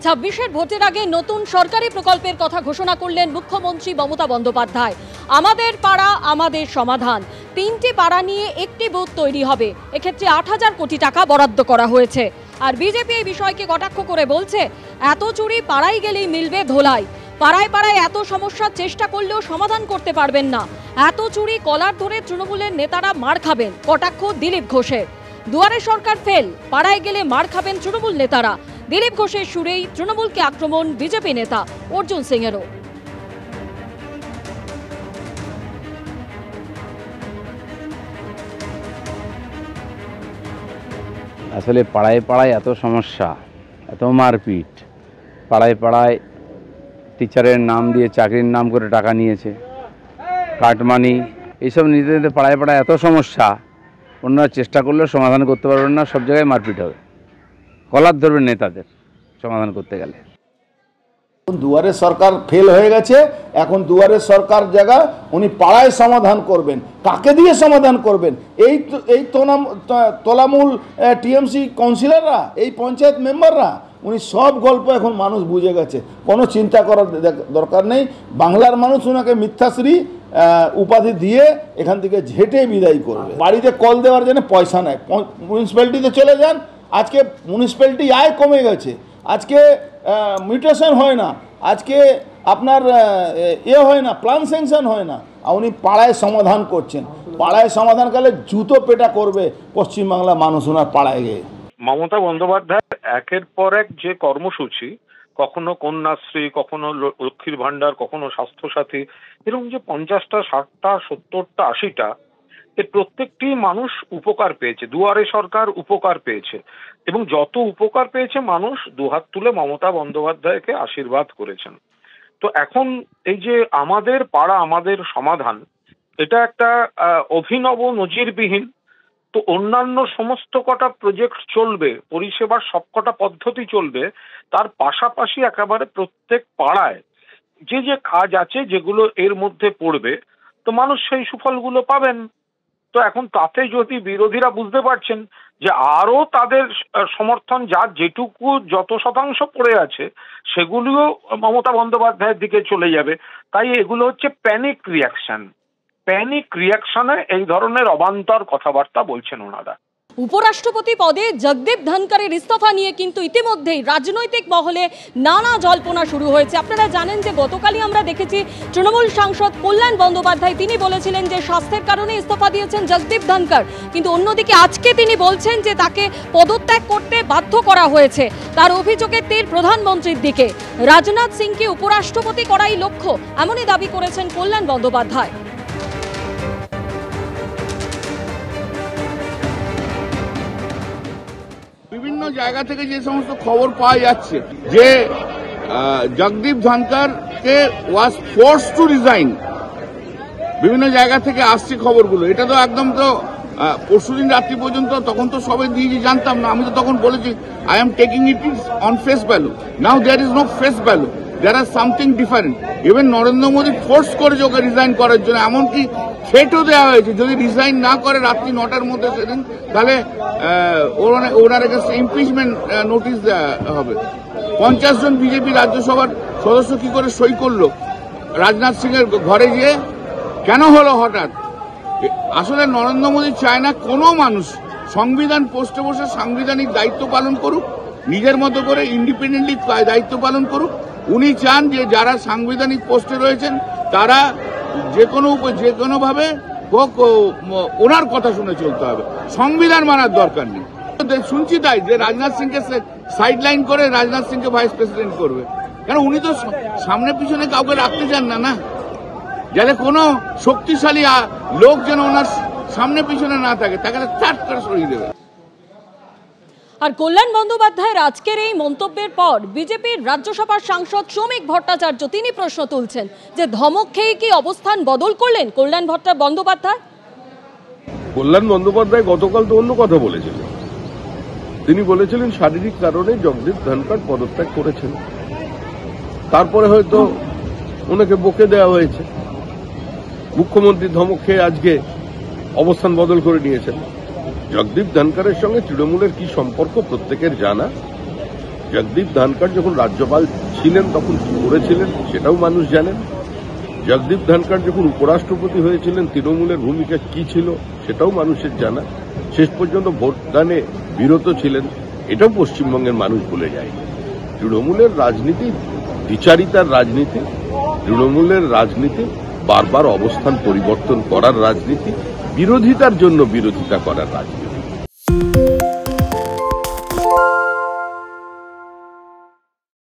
26-এর ভোটের আগে নতুন সরকারি প্রকল্পের কথা ঘোষণা করলেন মুখ্যমন্ত্রী মমতা বন্দ্যোপাধ্যায়। আমাদের পাড়া আমাদের সমাধান, 3টি পাড়া নিয়ে একটি বুথ তৈরি হবে। এক্ষেত্রে 8,000 কোটি টাকা বরাদ্দ করা হয়েছে। আর বিজেপি এই বিষয়কে কটাক্ষ করে বলছে, এত চুরি পাড়ায় গেলেই মিলবে ধোলাই। পাড়ায় পাড়ায় এত সমস্যার চেষ্টা করলেও সমাধান করতে পারবেন না। এত চুরি কলার ধরে তৃণমূলের নেতারা মার খাবেন, কটাক্ষ দিলীপ ঘোষের। দুয়ারে সরকার ফেল, পাড়ায় গেলে মার খাবেন তৃণমূল নেতারা। দিলীপ ঘোষের সুরেই তৃণমূলকে আক্রমণ বিজেপি নেতা অর্জুন সিংয়েরও। আসলে পাড়ায় পাড়ায় এত সমস্যা, এত মারপিট, পাড়ায় পাড়ায় টিচারের নাম দিয়ে চাকরির নাম করে টাকা নিয়েছে, কাটমানি, এইসব নিতে নিতে পাড়ায় পাড়ায় এত সমস্যা, অন্যরা চেষ্টা করলেও সমাধান করতে পারবেন না। সব জায়গায় মারপিট হবে, কলার ধরবেন নেতাদের সমাধান করতে গেলে। দুয়ারে সরকার ফেল হয়ে গেছে, এখন দুয়ারে সরকার জায়গা উনি পাড়ায় সমাধান করবেন। কাকে দিয়ে সমাধান করবেন? এই তোলামূল টিএমসি কাউন্সিলররা, এই পঞ্চায়েত মেম্বাররা, উনি সব গল্প এখন মানুষ বুঝে গেছে। কোনো চিন্তা করার দরকার নেই। বাংলার মানুষ ওনাকে মিথ্যাশ্রী উপাধি দিয়ে এখান থেকে ঝেঁটে বিদায় করবে। বাড়িতে কল দেওয়ার জন্য পয়সা নেয়, মিউনিসিপ্যালিটিতে চলে যান। আজকে মিউনিসিপ্যালিটি আয় কমে গেছে, আজকে মিউটেশন হয় না, আজকে আপনার হয় না, প্ল্যান স্যাংশন হয় না। উনি পাড়ায় সমাধান করছেন। পাড়ায় সমাধান করলে জুতো পেটা করবে পশ্চিমবাংলা মানুষ ওনার পাড়ায় গিয়ে। মমতা বন্দ্যোপাধ্যায় একের পর এক যে কর্মসূচি, কখনো কন্যাশ্রী, কখনো লক্ষ্মীর ভান্ডার, কখনো স্বাস্থ্যসাথী, এরকম যে 50টা, 60টা, 70টা, 80টা, এর প্রত্যেকটি মানুষ উপকার পেয়েছে। দুয়ারে সরকার উপকার পেয়েছে, এবং যত উপকার পেয়েছে মানুষ দুহাত তুলে মমতা বন্দ্যোপাধ্যায়কে আশীর্বাদ করেছেন। তো এখন এই যে আমাদের পাড়া আমাদের সমাধান, এটা একটা অভিনব নজিরবিহীন। তো অন্যান্য সমস্ত কটা প্রজেক্ট চলবে, পরিষেবার সবকটা পদ্ধতি চলবে, তার পাশাপাশি একেবারে প্রত্যেক পাড়ায় যে যে কাজ আছে যেগুলো এর মধ্যে পড়বে, তো মানুষ সেই সুফলগুলো পাবেন। তো এখন তাতে যদি বিরোধীরা বুঝতে পারছেন যে আরো তাদের সমর্থন যার যেটুকু যত শতাংশ পড়ে আছে সেগুলিও মমতা বন্দ্যোপাধ্যায়ের দিকে চলে যাবে, তাই এগুলো হচ্ছে প্যানিক রিয়াকশন। প্যানিক রিয়াকশনে এই ধরনের অবান্তর কথাবার্তা বলছেন ওনারা। উপরাষ্ট্রপতি পদে জগদীপ ধনকরের ইস্তফা নিয়ে কিন্তু ইতিমধ্যেই রাজনৈতিক মহলে নানা জল্পনা শুরু হয়েছে। আপনারা জানেন যে গতকালই আমরা দেখেছি তৃণমূল সাংসদ কল্যাণ বন্দ্যোপাধ্যায় তিনি বলেছিলেন যে স্বাস্থ্যের কারণে ইস্তফা দিয়েছেন জগদীপ ধনকর, কিন্তু অন্যদিকে আজকে তিনি বলছেন যে তাকে পদত্যাগ করতে বাধ্য করা হয়েছে। তার অভিযোগের তীর প্রধানমন্ত্রীর দিকে। রাজনাথ সিংকে উপরাষ্ট্রপতি করাই লক্ষ্য, এমনই দাবি করেছেন কল্যাণ বন্দ্যোপাধ্যায়। বিভিন্ন জায়গা থেকে যে সমস্ত খবর পাওয়া যাচ্ছে যে জগদীপ ধনকর কে ওয়াজ ফোর্স টু রিজাইন, বিভিন্ন জায়গা থেকে আসছে খবরগুলো। এটা তো একদম তো পরশুদিন রাত্রি পর্যন্ত, তখন তো সবাই দিয়ে জানতাম না। আমি তো তখন বলেছি I am taking it on face value. Now there is no face value, there are something different. Even Narendra Modi force করেছে ওকে রিজাইন করার জন্য, এমনকি থ্রেটও দেওয়া হয়েছে যদি রিজাইন না করে রাত্রি 9টার মধ্যে সেদিন, তাহলে ওনার কাছে ইমপিচমেন্ট নোটিশ দেওয়া হবে। 50 জন বিজেপি রাজ্যসভার সদস্য কি করে সই করলো রাজনাথ সিং এর ঘরে গিয়ে? কেন হলো হঠাৎ? আসলে নরেন্দ্র মোদী চায় না কোনো মানুষ সংবিধান পোস্টে বসে সাংবিধানিক দায়িত্ব পালন করুক, নিজের মতো করে ইন্ডিপেন্ডেন্টলি দায়িত্ব পালন করুক। উনি চান যে যারা সাংবিধানিক পোস্টে রয়েছেন তারা যে কোনোভাবে হোক ওনার কথা শুনে চলতে হবে, সংবিধান মানার দরকার নেই। শুনছি তাই যে রাজনাথ সিংকে সাইডলাইন করে রাজনাথ সিংকে ভাইস প্রেসিডেন্ট করবে, কারণ উনি তো সামনে পিছনে কাউকে রাখতে চান না, যাতে কোনো শক্তিশালী লোক যেন ওনার সামনে পিছনে না থাকে, তাকে চাট করে সরিয়ে দেবে। আর কল্যাণ বন্দ্যোপাধ্যায়ের আজকের এই মন্তব্যের পর বিজেপির রাজ্যসভার সাংসদ শ্রমিক ভট্টাচার্য তিনি প্রশ্ন তুলছেন যে ধমক খেয়ে কি অবস্থান বদল করলেন কল্যাণ বন্দ্যোপাধ্যায়? কল্যাণ বন্দ্যোপাধ্যায় গতকাল তো অন্য কথা বলেছিলেন। তিনি বলেছিলেন শারীরিক কারণে জগদীপ ধনকর পদত্যাগ করেছেন, তারপরে হয়তো ওনাকে বকে দেওয়া হয়েছে। মুখ্যমন্ত্রী ধমক খেয়ে আজকে অবস্থান বদল করে নিয়েছেন। জগদীপ ধনকরের সঙ্গে তৃণমূলের কি সম্পর্ক প্রত্যেকের জানা। জগদীপ ধনখড় যখন রাজ্যপাল ছিলেন তখন কি করেছিলেন সেটাও মানুষ জানেন। জগদীপ ধনখড় যখন উপরাষ্ট্রপতি হয়েছিলেন তৃণমূলের ভূমিকা কি ছিল সেটাও মানুষের জানা। শেষ পর্যন্ত ভোটদানে বিরত ছিলেন, এটাও পশ্চিমবঙ্গের মানুষ ভুলে যায়। তৃণমূলের রাজনীতি দ্বিচারিতার রাজনীতি, তৃণমূলের রাজনীতি বারবার অবস্থান পরিবর্তন করার রাজনীতি, বিরোধিতার জন্য বিরোধিতা করার রাজনীতি।